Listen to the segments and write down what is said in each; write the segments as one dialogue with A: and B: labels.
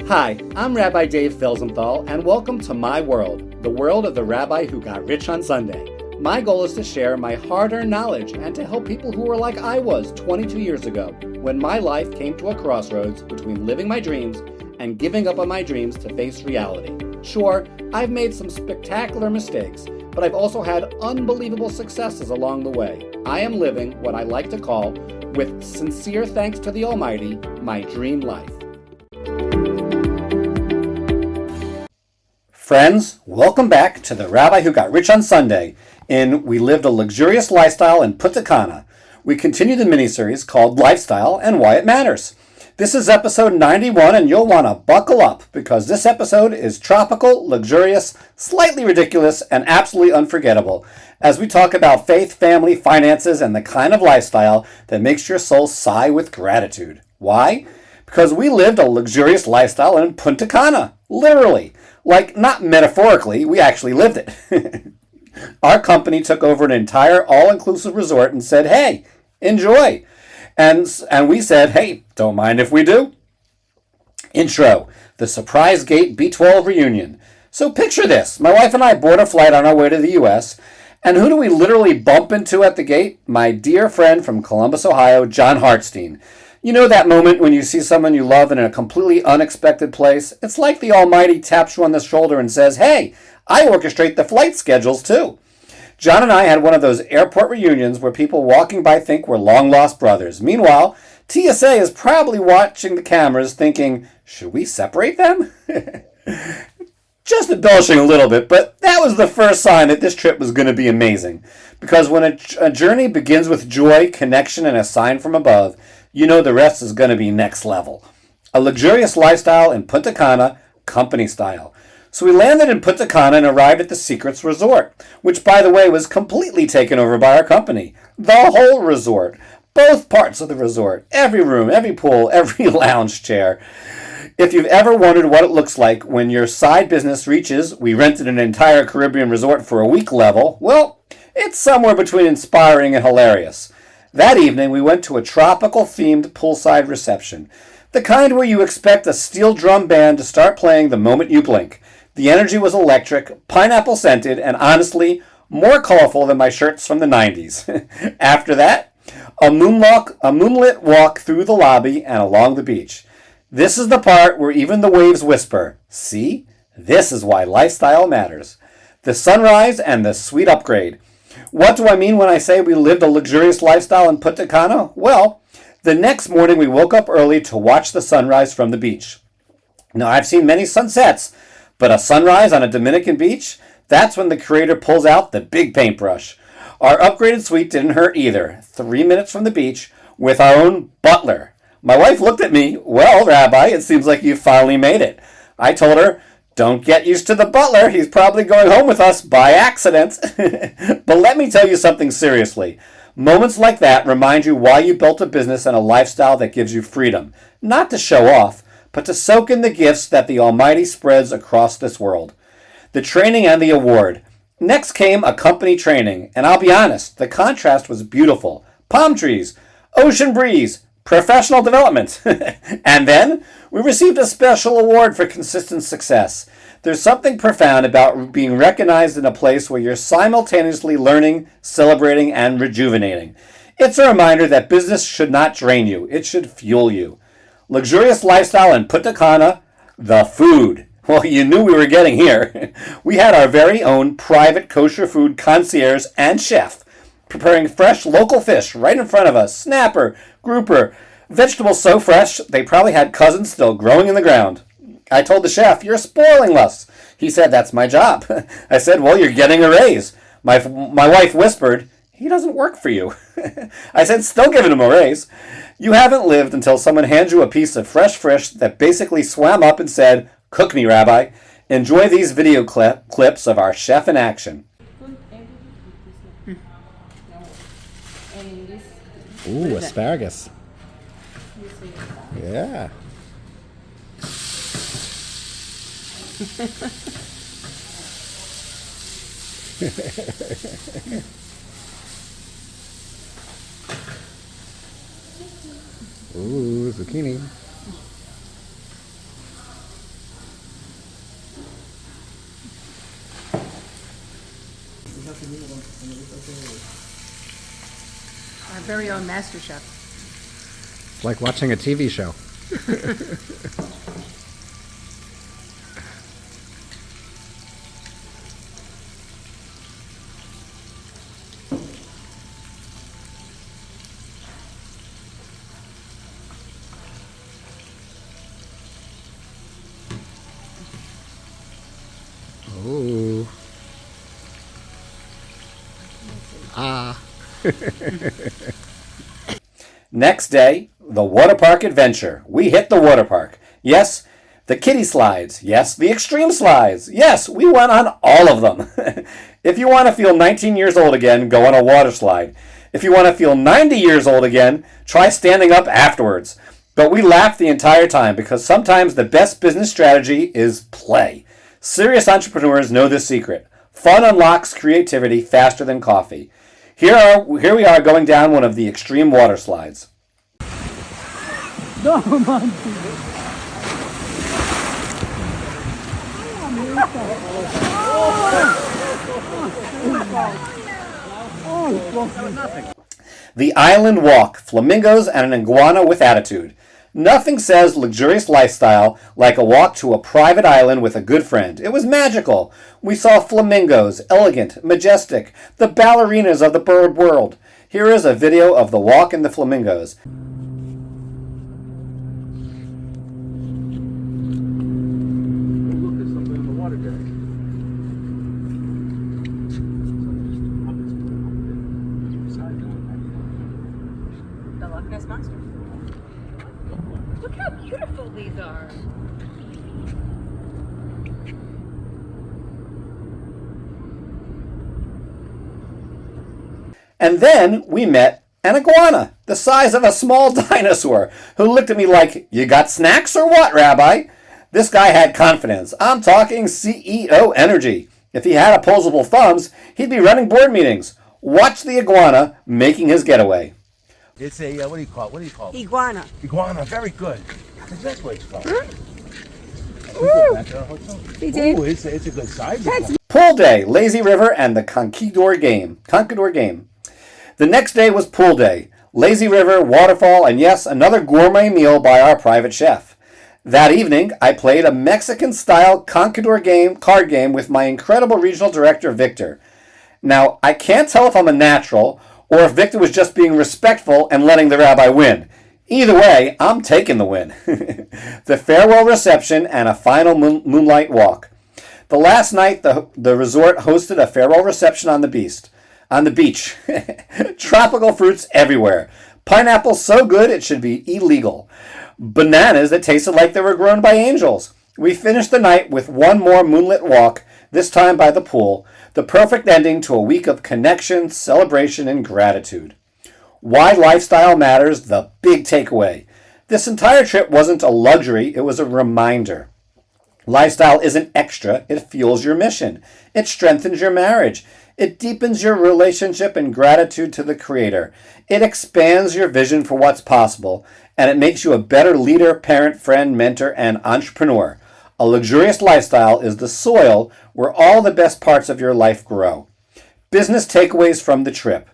A: Hi, I'm Rabbi Dave Felsenthal, and welcome to my world, the world of the rabbi who got rich on Sunday. My goal is to share my hard-earned knowledge and to help people who were like I was 22 years ago, when my life came to a crossroads between living my dreams and giving up on my dreams to face reality. Sure, I've made some spectacular mistakes, but I've also had unbelievable successes along the way. I am living what I like to call, with sincere thanks to the Almighty, my dream life. Friends, welcome back to the Rabbi Who Got Rich on Sunday in We Lived a Luxurious Lifestyle in Punta Cana. We continue the miniseries called Lifestyle and Why It Matters. This is episode 91, and you'll want to buckle up because this episode is tropical, luxurious, slightly ridiculous, and absolutely unforgettable as we talk about faith, family, finances, and the kind of lifestyle that makes your soul sigh with gratitude. Why? Because we lived a luxurious lifestyle in Punta Cana, literally. Like, not metaphorically, we actually lived it. Our company took over an entire all-inclusive resort and said, hey, enjoy. And we said, hey, don't mind if we do. Intro, the Surprise Gate B12 reunion. So picture this. My wife and I board a flight on our way to the U.S., and who do we literally bump into at the gate? My dear friend from Columbus, Ohio, John Hartstein. You know that moment when you see someone you love in a completely unexpected place? It's like the Almighty taps you on the shoulder and says, hey, I orchestrate the flight schedules too. John and I had one of those airport reunions where people walking by think we're long-lost brothers. Meanwhile, TSA is probably watching the cameras thinking, should we separate them? Just embellishing a little bit, but that was the first sign that this trip was going to be amazing. Because when a journey begins with joy, connection, and a sign from above, you know the rest is going to be next level. A luxurious lifestyle in Punta Cana, company style. So we landed in Punta Cana and arrived at the Secrets Resort, which, by the way, was completely taken over by our company. The whole resort. Both parts of the resort. Every room, every pool, every lounge chair. If you've ever wondered what it looks like when your side business reaches, we rented an entire Caribbean resort for a week level, well, it's somewhere between inspiring and hilarious. That evening, we went to a tropical-themed poolside reception. The kind where you expect a steel drum band to start playing the moment you blink. The energy was electric, pineapple-scented, and honestly, more colorful than my shirts from the 90s. After that, a moonlit walk through the lobby and along the beach. This is the part where even the waves whisper, see? This is why lifestyle matters. The sunrise and the sweet upgrade. What do I mean when I say we lived a luxurious lifestyle in Punta Cana? Well, the next morning we woke up early to watch the sunrise from the beach. Now, I've seen many sunsets, but a sunrise on a Dominican beach? That's when the creator pulls out the big paintbrush. Our upgraded suite didn't hurt either. 3 minutes from the beach with our own butler. My wife looked at me, well, Rabbi, it seems like you finally made it. I told her, don't get used to the butler. He's probably going home with us by accident. But let me tell you something seriously. Moments like that remind you why you built a business and a lifestyle that gives you freedom. Not to show off, but to soak in the gifts that the Almighty spreads across this world. The training and the award. Next came a company training, and I'll be honest, the contrast was beautiful. Palm trees, ocean breeze, professional development. And then we received a special award for consistent success. There's something profound about being recognized in a place where you're simultaneously learning, celebrating, and rejuvenating. It's a reminder that business should not drain you. It should fuel you. Luxurious lifestyle in Punta Cana, the food. Well, you knew we were getting here. We had our very own private kosher food concierge and chef preparing fresh local fish right in front of us. Snapper, grouper, vegetables so fresh they probably had cousins still growing in the ground. I told the chef, you're spoiling us. He said, that's my job. I said, well, you're getting a raise. My wife whispered, he doesn't work for you. I said, still giving him a raise. You haven't lived until someone hands you a piece of fresh fish that basically swam up and said, cook me, Rabbi. Enjoy these video clips of our chef in action.
B: Ooh, asparagus. Yeah. Ooh, zucchini.
C: Our very own master chef.
B: It's like watching a TV show. Oh. Ah.
A: Next day, the water park adventure. We hit the water park. Yes, the kiddie slides. Yes, the extreme slides. Yes, we went on all of them. If you want to feel 19 years old again, go on a water slide. If you want to feel 90 years old again, try standing up afterwards. But we laughed the entire time because sometimes the best business strategy is play. Serious entrepreneurs know this secret. Fun unlocks creativity faster than coffee. Here we are going down one of the extreme water slides. The Island Walk, flamingos and an iguana with attitude. Nothing says luxurious lifestyle like a walk to a private island with a good friend. It was magical. We saw flamingos, elegant, majestic, the ballerinas of the bird world. Here is a video of the walk and the flamingos.
C: The Loch Ness Monster. Look how beautiful these are.
A: And then we met an iguana, the size of a small dinosaur, who looked at me like, "You got snacks or what, Rabbi?" This guy had confidence. I'm talking CEO energy. If he had opposable thumbs, he'd be running board meetings. Watch the iguana making his getaway.
D: It's a, what do you call it? What do you call it?
C: Iguana.
D: Iguana, very good. That's what it's called.
C: See, Dave?
D: Ooh, it's a good size.
A: Pool day, lazy river, and the Conquistador game. The next day was pool day. Lazy river, waterfall, and yes, another gourmet meal by our private chef. That evening, I played a Mexican-style Conquistador card game with my incredible regional director, Victor. Now, I can't tell if I'm a natural or if Victor was just being respectful and letting the rabbi win. Either way, I'm taking the win. The farewell reception and a final moonlight walk. The last night, the resort hosted a farewell reception on the beach. Tropical fruits everywhere. Pineapples so good it should be illegal. Bananas that tasted like they were grown by angels. We finished the night with one more moonlit walk, this time by the pool, the perfect ending to a week of connection, celebration, and gratitude. Why lifestyle matters, the big takeaway. This entire trip wasn't a luxury, it was a reminder. Lifestyle isn't extra, it fuels your mission. It strengthens your marriage. It deepens your relationship and gratitude to the Creator. It expands your vision for what's possible, and it makes you a better leader, parent, friend, mentor, and entrepreneur. A luxurious lifestyle is the soil where all the best parts of your life grow. Business takeaways from the trip.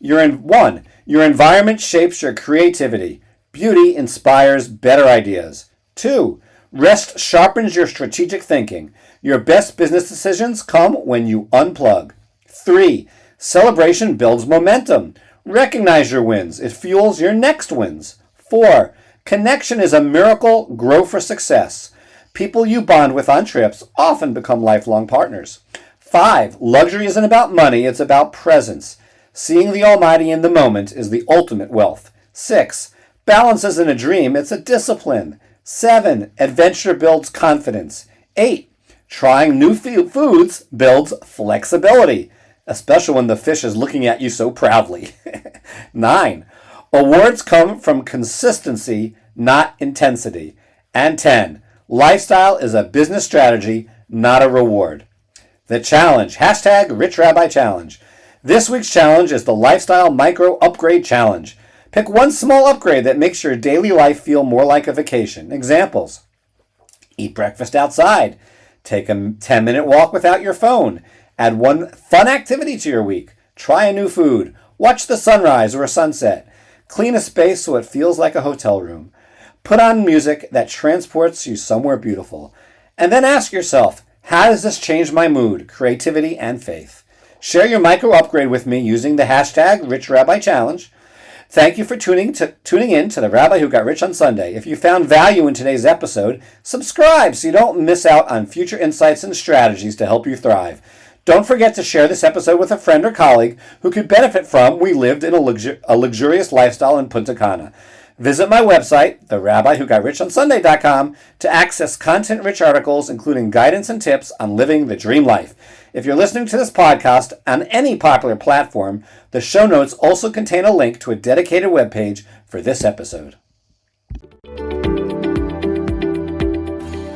A: Your environment shapes your creativity. Beauty inspires better ideas. 2, rest sharpens your strategic thinking. Your best business decisions come when you unplug. 3, celebration builds momentum. Recognize your wins. It fuels your next wins. 4, connection is a miracle. Grow for success. People you bond with on trips often become lifelong partners. 5, luxury isn't about money, it's about presence. Seeing the Almighty in the moment is the ultimate wealth. 6, balance isn't a dream, it's a discipline. 7, adventure builds confidence. 8, trying new foods builds flexibility, especially when the fish is looking at you so proudly. 9, awards come from consistency, not intensity. And 10, lifestyle is a business strategy, not a reward. The challenge, #RichRabbiChallenge. This week's challenge is the Lifestyle Micro Upgrade Challenge. Pick one small upgrade that makes your daily life feel more like a vacation. Examples: eat breakfast outside, take a 10-minute walk without your phone, Add one fun activity to your week. Try a new food. Watch the sunrise or a sunset. Clean a space so it feels like a hotel room. Put on music that transports you somewhere beautiful. And then ask yourself, how does this change my mood, creativity, and faith? Share your micro upgrade with me using the hashtag RichRabbiChallenge. Thank you for tuning in to the Rabbi Who Got Rich on Sunday. If you found value in today's episode, subscribe so you don't miss out on future insights and strategies to help you thrive. Don't forget to share this episode with a friend or colleague who could benefit from We Lived in a Luxurious Lifestyle in Punta Cana. Visit my website, therabbiwhogotRichOnSunday.com, to access content-rich articles including guidance and tips on living the dream life. If you're listening to this podcast on any popular platform, the show notes also contain a link to a dedicated webpage for this episode.